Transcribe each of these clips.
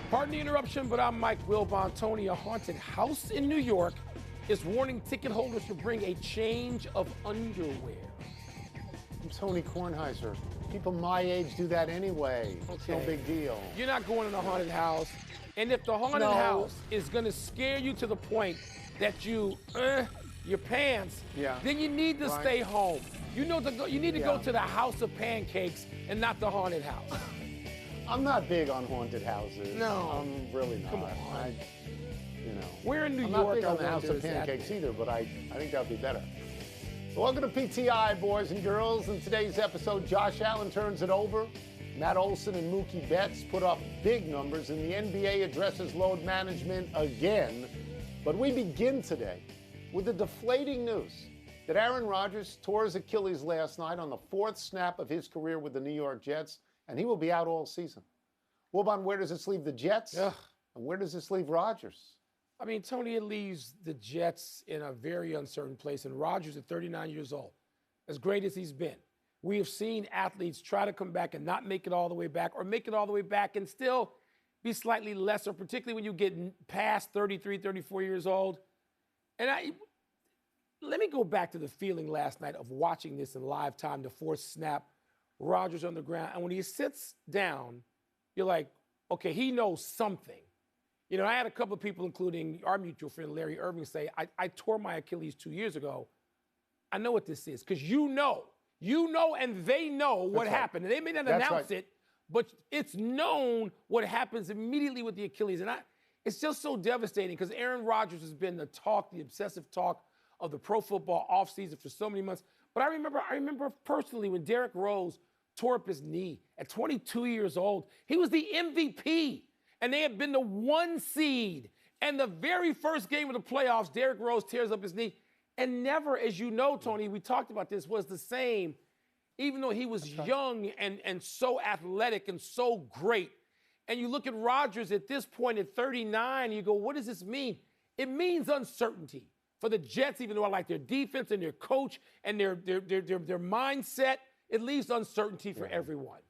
Pardon the interruption, but I'm Mike Wilbon. Tony, a haunted house in New York is warning ticket holders to bring a change of underwear. I'm Tony Kornheiser. People my age do that anyway. It's no big deal. You're not going in a haunted house. And if the haunted house is going to scare you to the point that your pants, then you need to stay home. You need to go to the house of pancakes and not the haunted house. I'm not big on haunted houses. No. I'm really not. Come on. We're in New I'm York. not big on the house of pancakes either, but I think that would be better. So welcome to PTI, boys and girls. In today's episode, Josh Allen turns it over. Matt Olson and Mookie Betts put up big numbers, and the NBA addresses load management again. But we begin today with the deflating news that Aaron Rodgers tore his Achilles last night on the fourth snap of his career with the New York Jets, and he will be out all season. Wilbon, where does this leave the Jets? And where does this leave Rodgers? I mean, Tony, it leaves the Jets in a very uncertain place, and Rodgers at 39 years old, as great as he's been. We have seen athletes try to come back and not make it all the way back, or make it all the way back and still be slightly lesser, particularly when you get past 33, 34 years old. And let me go back to the feeling last night of watching this in live time, the fourth snap, Rodgers on the ground. And when he sits down, you're like, okay, he knows something. You know, I had a couple of people, including our mutual friend Larry Irving, say, I tore my Achilles 2 years ago. I know what this is, because you know, and they know what happened. And they may not announce it, but it's known what happens immediately with the Achilles. And it's just so devastating, because Aaron Rodgers has been the talk, the obsessive talk of the pro football offseason for so many months. But I remember personally when Derrick Rose tore up his knee at 22 years old. He was the MVP, and they had been the 1 seed. And the very first game of the playoffs, Derrick Rose tears up his knee. And never, as you know, Tony, we talked about this, was the same, even though he was young and so athletic and so great. And you look at Rodgers at this point at 39, you go, what does this mean? It means uncertainty for the Jets, even though I like their defense and their coach and their mindset. It leaves uncertainty for everyone.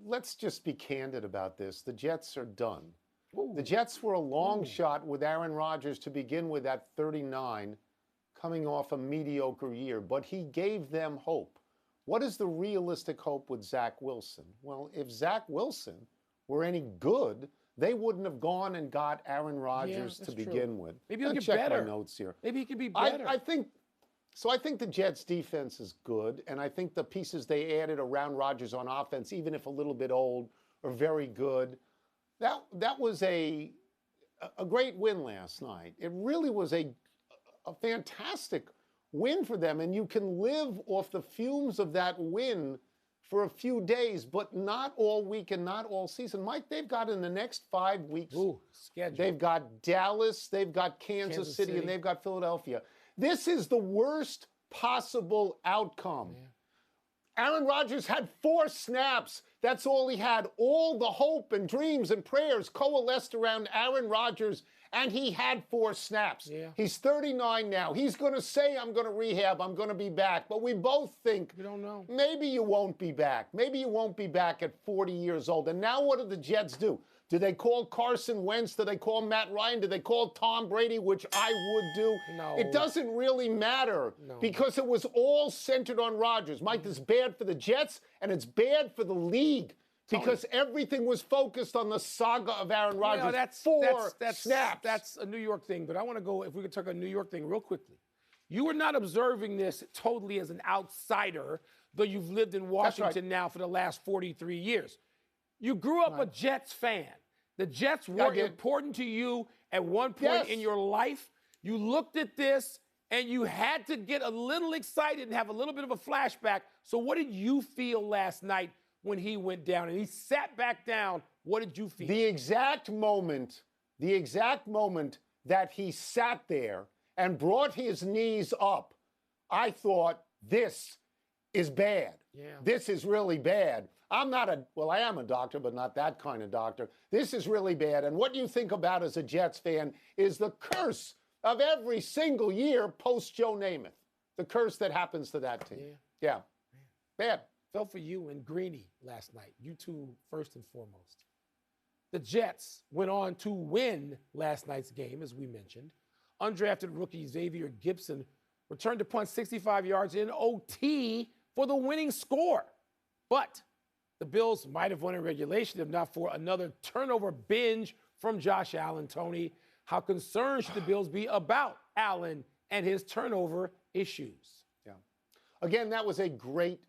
Let's just be candid about this. The Jets are done. The Jets were a long shot with Aaron Rodgers to begin with at 39, coming off a mediocre year, but he gave them hope. What is the realistic hope with Zach Wilson? Well, if Zach Wilson were any good, they wouldn't have gone and got Aaron Rodgers to begin with. Maybe he'll get check better. My notes here. Maybe he could be better. I think the Jets' defense is good, and I think the pieces they added around Rodgers on offense, even if a little bit old, are very good. That was a great win last night. It really was a fantastic win for them, and you can live off the fumes of that win for a few days, but not all week and not all season. Mike, they've got in the next 5 weeks, schedule. They've got Dallas, they've got Kansas City, and they've got Philadelphia. This is the worst possible outcome. Yeah. Aaron Rodgers had 4 snaps. That's all he had. All the hope and dreams and prayers coalesced around Aaron Rodgers, and he had 4 snaps. Yeah. He's 39 now. He's going to say, I'm going to rehab, I'm going to be back. But we both think, we don't know. Maybe you won't be back. Maybe you won't be back at 40 years old. And now what do the Jets do? Do they call Carson Wentz? Do they call Matt Ryan? Do they call Tom Brady, which I would do? No. It doesn't really matter because it was all centered on Rodgers. Mike, this is bad for the Jets, and it's bad for the league because everything was focused on the saga of Aaron Rodgers. Well, that's 4 snaps. That's a New York thing, but I want to go, if we could talk a New York thing real quickly. You were not observing this totally as an outsider, though you've lived in Washington now for the last 43 years. You grew up a Jets fan. The Jets were important to you at one point in your life. You looked at this, and you had to get a little excited and have a little bit of a flashback. So what did you feel last night when he went down and he sat back down? What did you feel? The exact moment that he sat there and brought his knees up, I thought, this is bad. Yeah. This is really bad. I am a doctor, but not that kind of doctor. This is really bad. And what you think about as a Jets fan is the curse of every single year post Joe Namath. The curse that happens to that team. Yeah. Bad. Felt for you and Greeny last night. You two, first and foremost. The Jets went on to win last night's game, as we mentioned. Undrafted rookie Xavier Gibson returned to punt 65 yards in OT for the winning score. But the Bills might have won in regulation if not for another turnover binge from Josh Allen. Tony, how concerned should the Bills be about Allen and his turnover issues? Yeah. Again, that was a great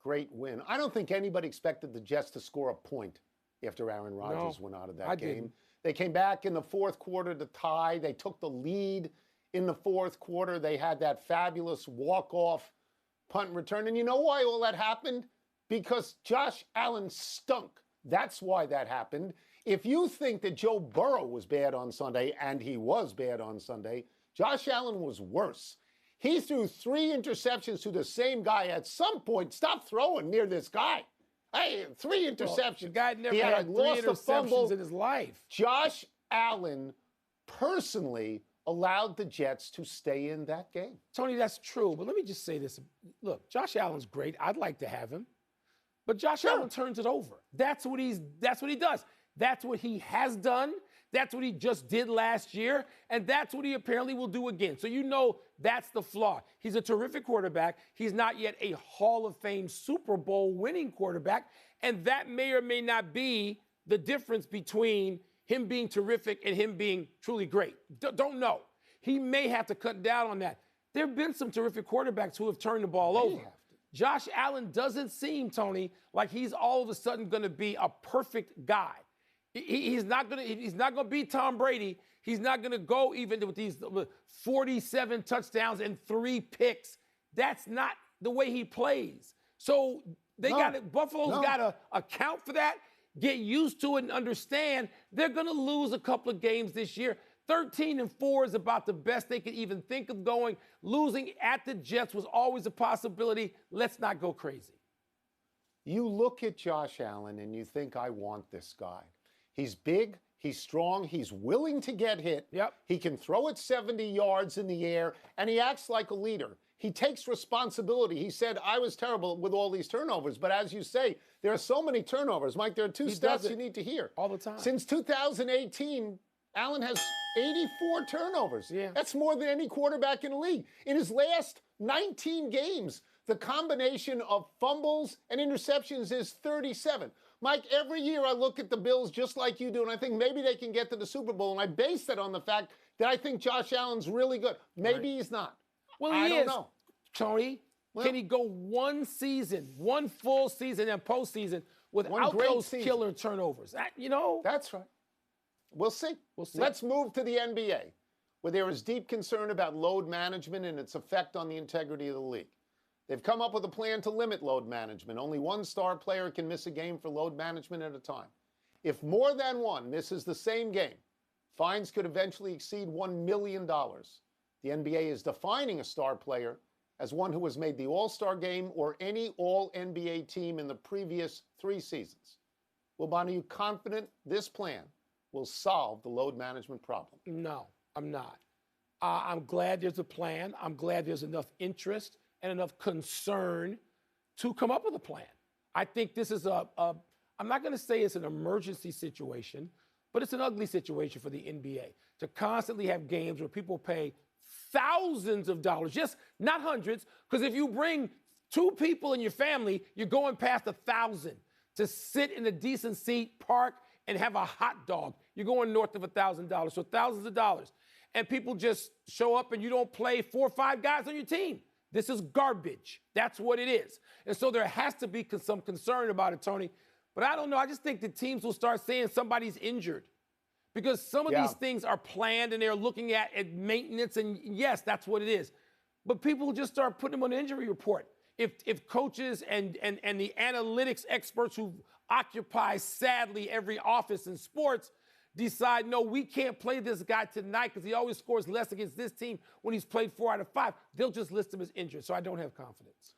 win. I don't think anybody expected the Jets to score a point after Aaron Rodgers went out of that game. Didn't. They came back in the fourth quarter to tie. They took the lead in the fourth quarter. They had that fabulous walk-off punt and return. And you know why all that happened? Because Josh Allen stunk. That's why that happened. If you think that Joe Burrow was bad on Sunday, and he was bad on Sunday, Josh Allen was worse. He threw 3 interceptions to the same guy. At some point, stop throwing near this guy. Hey, 3 interceptions. Well, the guy never he had 3 lost a fumble interceptions in his life. Josh Allen personally allowed the Jets to stay in that game. Tony, that's true. But let me just say this. Look, Josh Allen's great. I'd like to have him. But Josh Allen turns it over. That's what he does. That's what he has done. That's what he just did last year. And that's what he apparently will do again. So you know that's the flaw. He's a terrific quarterback. He's not yet a Hall of Fame Super Bowl winning quarterback. And that may or may not be the difference between him being terrific and him being truly great. Don't know. He may have to cut down on that. There have been some terrific quarterbacks who have turned the ball over. Josh Allen doesn't seem, Tony, like he's all of a sudden going to be a perfect guy. He's not going to be Tom Brady. He's not going to go even with these 47 touchdowns and 3 picks. That's not the way he plays. So Buffalo's got to account for that, get used to it, and understand they're going to lose a couple of games this year. 13-4 is about the best they could even think of going. Losing at the Jets was always a possibility. Let's not go crazy. You look at Josh Allen and you think, I want this guy. He's big, he's strong, he's willing to get hit. Yep. He can throw it 70 yards in the air, and he acts like a leader. He takes responsibility. He said, I was terrible with all these turnovers. But as you say, there are so many turnovers. Mike, there are 2 stats you need to hear. All the time. Since 2018, Allen has 84 turnovers. Yeah. That's more than any quarterback in the league. In his last 19 games, the combination of fumbles and interceptions is 37. Mike, every year I look at the Bills just like you do, and I think maybe they can get to the Super Bowl, and I base that on the fact that I think Josh Allen's really good. Maybe he's not. Well, I don't know. Tony, can he go one full season and postseason without those killer turnovers? That's right. We'll see. We'll see. Let's move to the NBA, where there is deep concern about load management and its effect on the integrity of the league. They've come up with a plan to limit load management. Only one star player can miss a game for load management at a time. If more than one misses the same game, fines could eventually exceed $1 million. The NBA is defining a star player as one who has made the All-Star game or any All-NBA team in the previous 3 seasons. Well, Bonnie, are you confident this plan will solve the load management problem? No, I'm not. I'm glad there's a plan. I'm glad there's enough interest and enough concern to come up with a plan. I think this is I'm not going to say it's an emergency situation, but it's an ugly situation for the NBA to constantly have games where people pay thousands of dollars, just not hundreds, because if you bring 2 people in your family, you're going past 1,000 to sit in a decent seat, park, and have a hot dog. You're going north of $1,000, so thousands of dollars. And people just show up and you don't play 4 or 5 guys on your team. This is garbage. That's what it is. And so there has to be some concern about it, Tony. But I don't know. I just think the teams will start saying somebody's injured because some of these things are planned and they're looking at maintenance. And yes, that's what it is. But people will just start putting them on the injury report. If coaches and the analytics experts who occupy, sadly, every office in sports decide, no, we can't play this guy tonight because he always scores less against this team when he's played 4 out of 5. They'll just list him as injured. So I don't have confidence.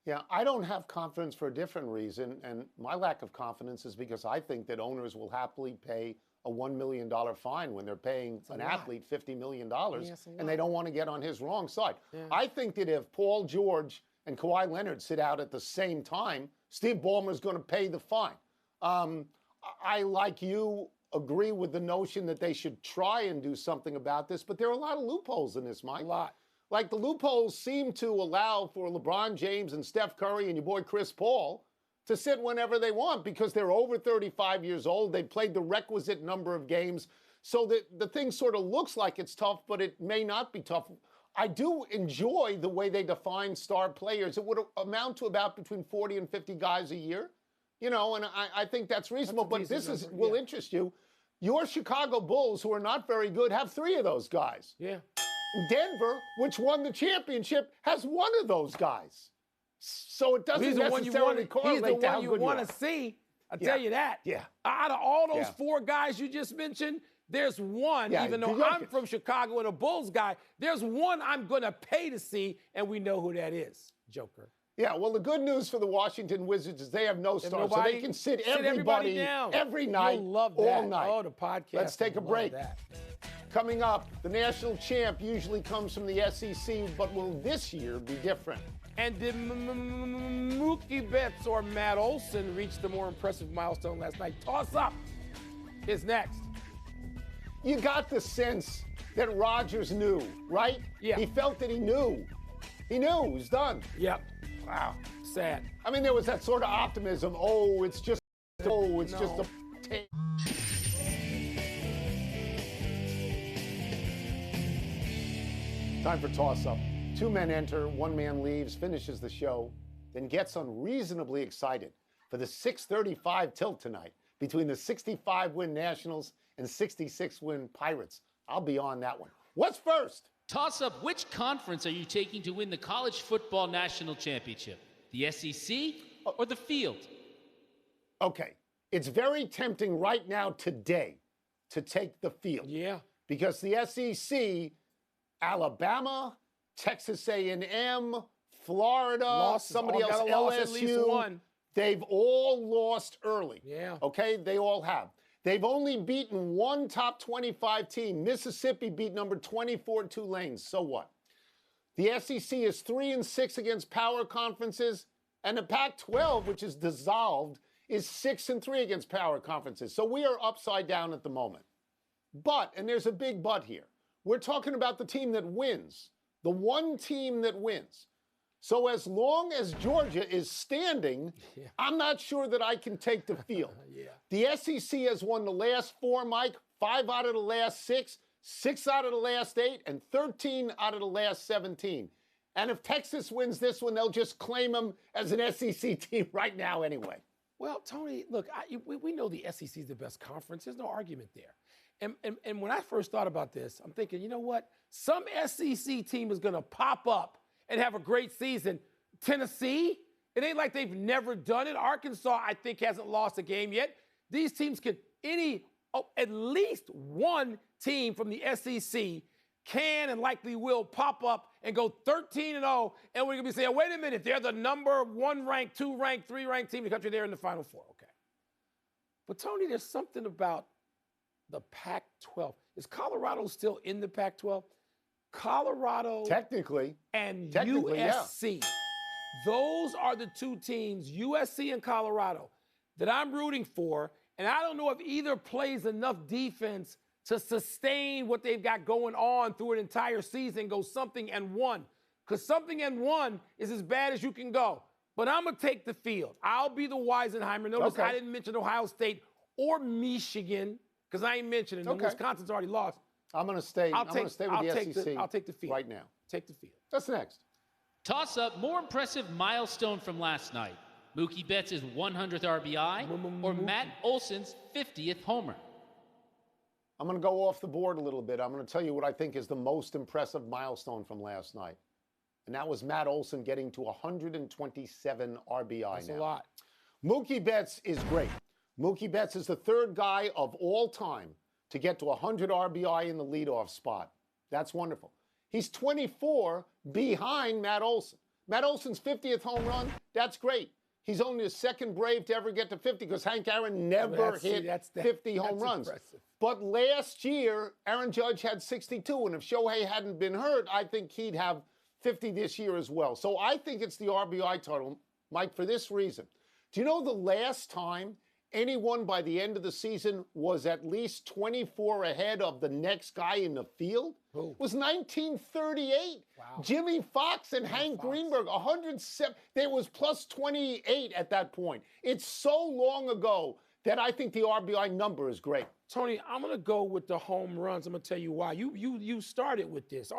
Yeah, I don't have confidence for a different reason. And my lack of confidence is because I think that owners will happily pay a $1 million fine when they're paying an athlete $50 million and they don't want to get on his wrong side. Yeah. I think that if Paul George and Kawhi Leonard sit out at the same time, Steve Ballmer's going to pay the fine. I, like you, agree with the notion that they should try and do something about this, but there are a lot of loopholes in this, Mike. A lot. Like the loopholes seem to allow for LeBron James and Steph Curry and your boy Chris Paul to sit whenever they want because they're over 35 years old. They've played the requisite number of games. So that the thing sort of looks like it's tough, but it may not be tough. I do enjoy the way they define star players. It would amount to about between 40 and 50 guys a year. You know, and I think that's reasonable. But this will interest you. Your Chicago Bulls, who are not very good, have 3 of those guys. Yeah. Denver, which won the championship, has 1 of those guys. So it doesn't necessarily correlate. He's the one you want to see. I'll tell you that. Yeah. Out of all those 4 guys you just mentioned, there's one, even though I'm from Chicago and a Bulls guy, there's one I'm going to pay to see, and we know who that is, Joker. Yeah, well, the good news for the Washington Wizards is they have no stars, so they can sit everybody down every night, all night. Oh, the podcast. Let's take a break. Coming up, the national champ usually comes from the SEC, but will this year be different? And did Mookie Betts or Matt Olson reach the more impressive milestone last night? Toss up is next. You got the sense that Rodgers knew, right? Yeah. He felt that he knew. He knew. It was done. Yep. Wow. Sad. I mean, there was that sort of optimism. Oh, it's just a tape. Time for toss-up. 2 men enter, 1 man leaves, finishes the show, then gets unreasonably excited for the 6:35 tilt tonight between the 65-win Nationals and 66-win Pirates. I'll be on that one. What's first? Toss up, which conference are you taking to win the college football national championship? The SEC or the field? Okay, it's very tempting right now today to take the field. Yeah. Because the SEC, Alabama, Texas A&M, Florida, somebody else, LSU, at least one. They've all lost early. Yeah. Okay, they all have. They've only beaten 1 top 25 team. Mississippi beat number 24 Tulane. So what? The SEC is 3-6 against power conferences, and the Pac-12, which is dissolved, is 6-3 against power conferences. So we are upside down at the moment. But, and there's a big but here, we're talking about the team that wins, the one team that wins. So as long as Georgia is standing, I'm not sure that I can take the field. The SEC has won the last 4, Mike, 5 out of the last 6, 6 out of the last 8, and 13 out of the last 17. And if Texas wins this one, they'll just claim them as an SEC team right now anyway. Well, Tony, look, we know the SEC is the best conference. There's no argument there. And when I first thought about this, I'm thinking, you know what? Some SEC team is going to pop up and have a great season. Tennessee, it ain't like they've never done it. Arkansas, I think, hasn't lost a game yet. These teams could, at least one team from the SEC can and likely will pop up and go 13-0, and we're going to be saying, wait a minute, they're the number 1 ranked, 2 ranked, 3 ranked team in the country. They're in the Final Four. Okay. But, Tony, there's something about the Pac-12. Is Colorado still in the Pac-12? Colorado technically and USC. Yeah. Those are the 2 teams, USC and Colorado, that I'm rooting for. And I don't know if either plays enough defense to sustain what they've got going on through an entire season, go something and 1. Because something and 1 is as bad as you can go. But I'm going to take the field. I'll be the Weisenheimer. Notice I didn't mention Ohio State or Michigan because I ain't mentioning them. Wisconsin's already lost. I'm going to stay with the SEC I'll take the field. right now. Take the field. That's next. Toss up, more impressive milestone from last night. Mookie Betts' 100th RBI or Matt Olson's 50th homer? I'm going to go off the board a little bit. I'm going to tell you what I think is the most impressive milestone from last night. And that was Matt Olson getting to 127 RBI. That's a lot. Mookie Betts is great. Mookie Betts is the 3rd guy of all time to get to 100 RBI in the leadoff spot. That's wonderful. He's 24 behind Matt Olson. Matt Olson's 50th home run, that's great. He's only the 2nd Brave to ever get to 50 because Hank Aaron never hit 50 home runs. Impressive. But last year, Aaron Judge had 62, and if Shohei hadn't been hurt, I think he'd have 50 this year as well. So I think it's the RBI total, Mike, for this reason. Do you know the last time anyone by the end of the season was at least 24 ahead of the next guy in the field was 1938. Wow. Jimmy Fox and Hank Greenberg, 107. There was plus 28 at that point. It's so long ago that I think the RBI number is great. Tony, I'm going to go with the home runs. I'm going to tell you why. You started with this.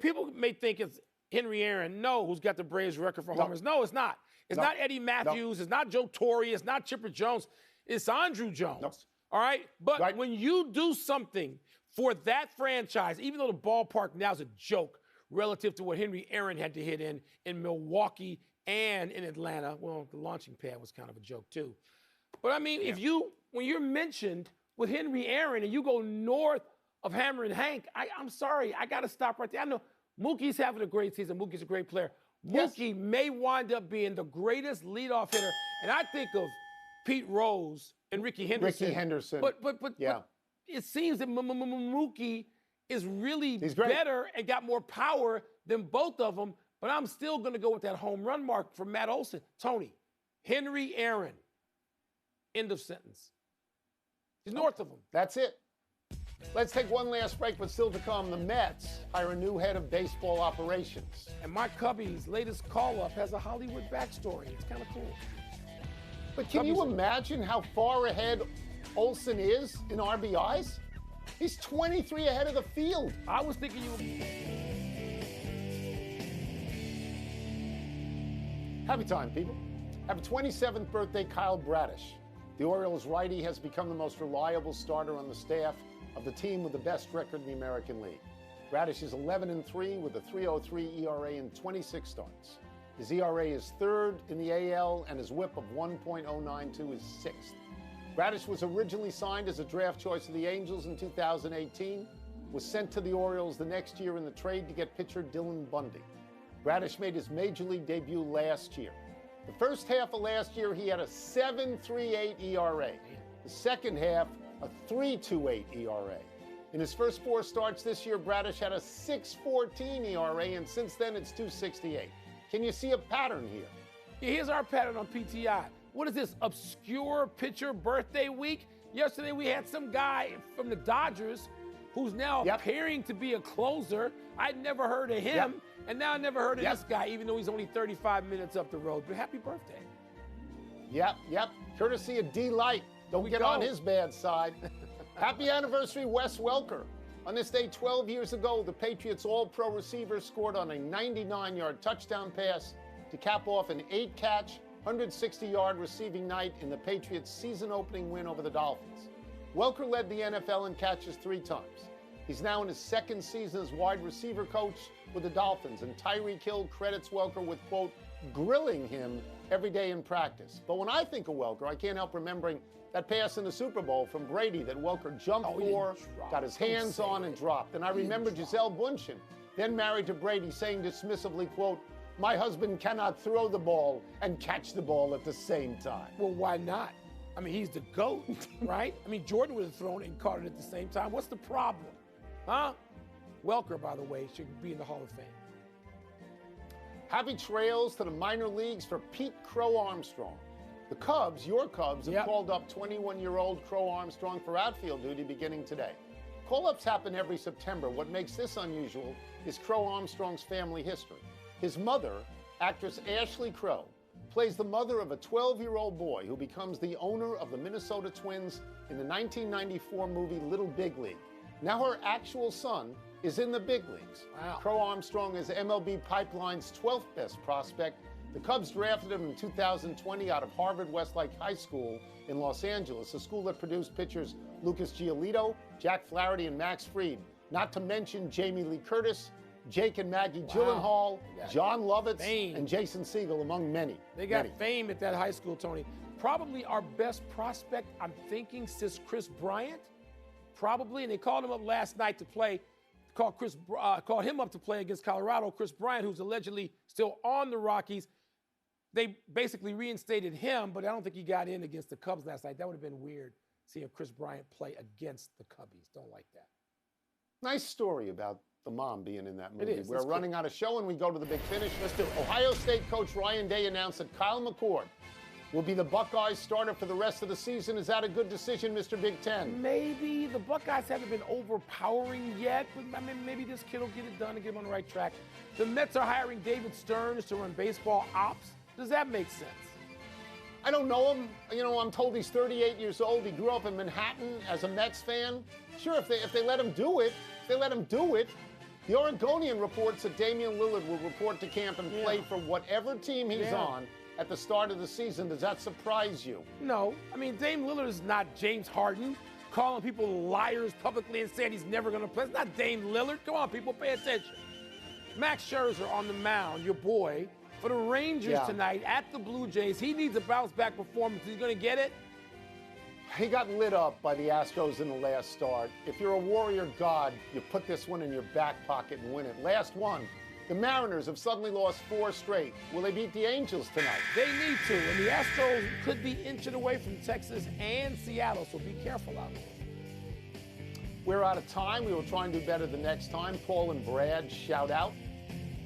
People may think it's Henry Aaron, who's got the Braves record for homers. No, it's not. It's not Eddie Matthews. It's not Joe Torre. It's not Chipper Jones. It's Andrew Jones. All right? But when you do something for that franchise, even though the ballpark now is a joke relative to what Henry Aaron had to hit in Milwaukee and in Atlanta, well, the launching pad was kind of a joke too. But I mean, when you're mentioned with Henry Aaron and you go north of Hammer and Hank, I'm sorry, I got to stop right there. I know Mookie's having a great season. Mookie's a great player. Mookie may wind up being the greatest leadoff hitter, and I think of Pete Rose and Ricky Henderson. But it seems that Mookie is really better and got more power than both of them. But I'm still going to go with that home run mark for Matt Olson. Tony, Henry Aaron. End of sentence. He's north of him. That's it. Let's take one last break, but still to come, the Mets hire a new head of baseball operations. And my Cubby's latest call-up has a Hollywood backstory. It's kind of cool. But can you imagine how far ahead Olson is in RBIs? He's 23 ahead of the field. I was thinking you were... Happy time, people. Happy 27th birthday, Kyle Bradish. The Orioles righty has become the most reliable starter on the staff of the team with the best record in the American League. Bradish is 11-3 with a 3.03 ERA in 26 starts. His ERA is third in the AL, and his whip of 1.092 is sixth. Bradish was originally signed as a draft choice of the Angels in 2018, was sent to the Orioles the next year in the trade to get pitcher Dylan Bundy. Bradish made his major league debut last year. The first half of last year, he had a 7.38 ERA. The second half, a 3.28 ERA. In his first 4 starts this year, Bradish had a 6.14 ERA, and since then it's 2.68. Can you see a pattern here? Here's our pattern on PTI. What is this, obscure pitcher birthday week? Yesterday we had some guy from the Dodgers who's now appearing to be a closer. I'd never heard of him, and now I never heard of this guy, even though he's only 35 minutes up the road. But happy birthday. Courtesy of D-Light. Don't get on his bad side. Happy anniversary, Wes Welker. On this day 12 years ago, the Patriots All-Pro receiver scored on a 99-yard touchdown pass to cap off an 8-catch, 160-yard receiving night in the Patriots' season-opening win over the Dolphins. Welker led the NFL in catches 3 times. He's now in his second season as wide receiver coach with the Dolphins, and Tyreek Hill credits Welker with, quote, grilling him every day in practice. But when I think of Welker, I can't help remembering that pass in the Super Bowl from Brady that Welker jumped for, got his hands on, and dropped. And I remember Gisele Bundchen, then married to Brady, saying dismissively, quote, my husband cannot throw the ball and catch the ball at the same time. Well, why not? I mean, he's the GOAT, right? I mean, Jordan would have thrown it and caught it at the same time. What's the problem? Huh? Welker, by the way, should be in the Hall of Fame. Happy trails to the minor leagues for Pete Crow Armstrong. The Cubs, your Cubs, have called up 21-year-old Crow Armstrong for outfield duty beginning today. Call-ups happen every September. What makes this unusual is Crow Armstrong's family history. His mother, actress Ashley Crow, plays the mother of a 12-year-old boy who becomes the owner of the Minnesota Twins in the 1994 movie Little Big League. Now her actual son is in the big leagues. Wow. Crow Armstrong is MLB Pipeline's 12th best prospect. The Cubs drafted him in 2020 out of Harvard Westlake High School in Los Angeles, a school that produced pitchers Lucas Giolito, Jack Flaherty, and Max Fried, not to mention Jamie Lee Curtis, Jake and Maggie Gyllenhaal, John Lovitz, and Jason Segel, among many. They got fame at that high school, Tony. Probably our best prospect, I'm thinking, since Chris Bryant. Probably, and they called him up last night to play. Called him up to play against Colorado. Chris Bryant, who's allegedly still on the Rockies, they basically reinstated him, but I don't think he got in against the Cubs last night. That would have been weird, seeing Chris Bryant play against the Cubbies. Don't like that. Nice story about the mom being in that movie. It is. We're running out of show, and we go to the big finish. Let's do it. Ohio State coach Ryan Day announced that Kyle McCord will be the Buckeyes starter for the rest of the season. Is that a good decision, Mr. Big Ten? Maybe. The Buckeyes haven't been overpowering yet, but I mean, maybe this kid will get it done and get him on the right track. The Mets are hiring David Stearns to run baseball ops. Does that make sense? I don't know him. You know, I'm told he's 38 years old. He grew up in Manhattan as a Mets fan. Sure, if they let him do it, The Oregonian reports that Damian Lillard will report to camp and play for whatever team he's on at the start of the season. Does that surprise you? No. I mean, Dame Lillard is not James Harden, calling people liars publicly and saying he's never going to play. It's not Dame Lillard. Come on, people, pay attention. Max Scherzer on the mound, your boy, for the Rangers tonight at the Blue Jays. He needs a bounce-back performance. He's going to get it. He got lit up by the Astros in the last start. If you're a Warrior god, you put this one in your back pocket and win it. Last one. The Mariners have suddenly lost 4 straight. Will they beat the Angels tonight? They need to, and the Astros could be inching away from Texas and Seattle, so be careful out there. We're out of time. We will try and do better the next time. Paul and Brad, shout out.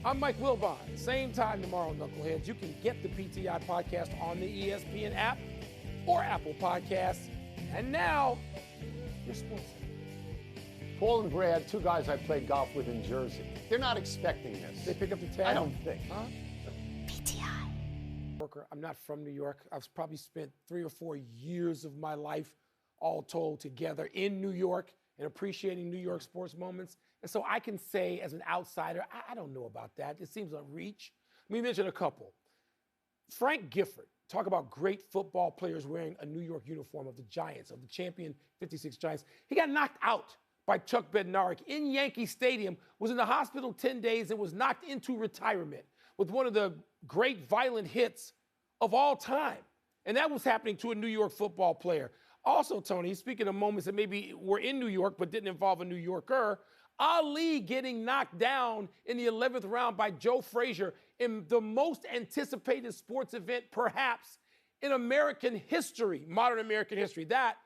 I'm Mike Wilbon. Same time tomorrow, Knuckleheads. You can get the PTI podcast on the ESPN app or Apple Podcasts. And now, your Sportscenter. Paul and Brad, 2 guys I played golf with in Jersey. They're not expecting this. They pick up the tab? I don't think. Huh? PTI. I'm not from New York. I've probably spent 3 or 4 years of my life all told together in New York and appreciating New York sports moments. And so I can say as an outsider, I don't know about that. It seems a reach. Let me mention a couple. Frank Gifford. Talk about great football players wearing a New York uniform of the Giants, of the champion 56 Giants. He got knocked out by Chuck Bednarik in Yankee Stadium, was in the hospital 10 days, and was knocked into retirement with one of the great violent hits of all time. And that was happening to a New York football player. Also, Tony, speaking of moments that maybe were in New York but didn't involve a New Yorker, Ali getting knocked down in the 11th round by Joe Frazier in the most anticipated sports event, perhaps, in American history, modern American history. That,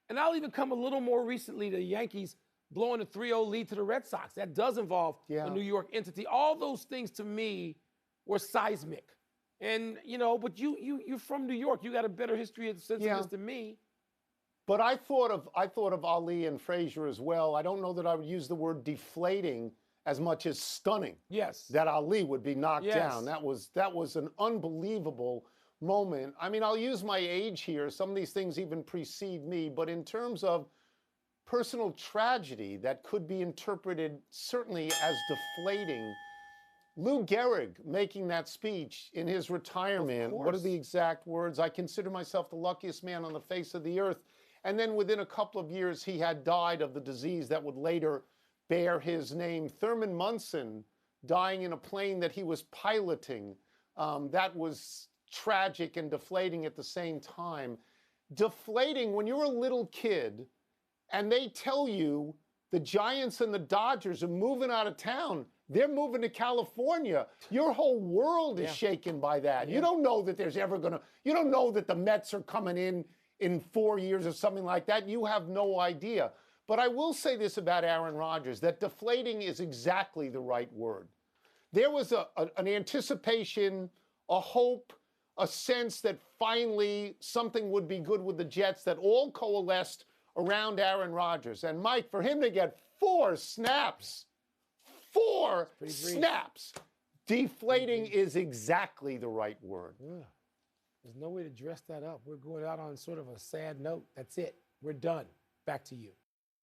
and I'll even come a little more recently to the Yankees blowing a 3-0 lead to the Red Sox. That does involve a New York entity. All those things, to me, were seismic. And, you know, but you're from New York. You got a better history of sense of this than me. But I thought of Ali and Frazier as well. I don't know that I would use the word deflating as much as stunning. Yes. That Ali would be knocked down. That was an unbelievable moment. I mean, I'll use my age here. Some of these things even precede me. But in terms of personal tragedy that could be interpreted certainly as deflating, Lou Gehrig making that speech in his retirement. What are the exact words? I consider myself the luckiest man on the face of the earth. And then within a couple of years, he had died of the disease that would later bear his name. Thurman Munson dying in a plane that he was piloting. That was tragic and deflating at the same time. Deflating when you're a little kid and they tell you the Giants and the Dodgers are moving out of town. They're moving to California. Your whole world is shaken by that. You don't know that there's ever you don't know that the Mets are coming in 4 years or something like that. You have no idea. But I will say this about Aaron Rodgers, that deflating is exactly the right word. There was an anticipation, a hope, a sense that finally something would be good with the Jets that all coalesced around Aaron Rodgers. And Mike, for him to get 4 snaps, 4 snaps, deflating is exactly the right word. Yeah. There's no way to dress that up. We're going out on sort of a sad note. That's it. We're done. Back to you.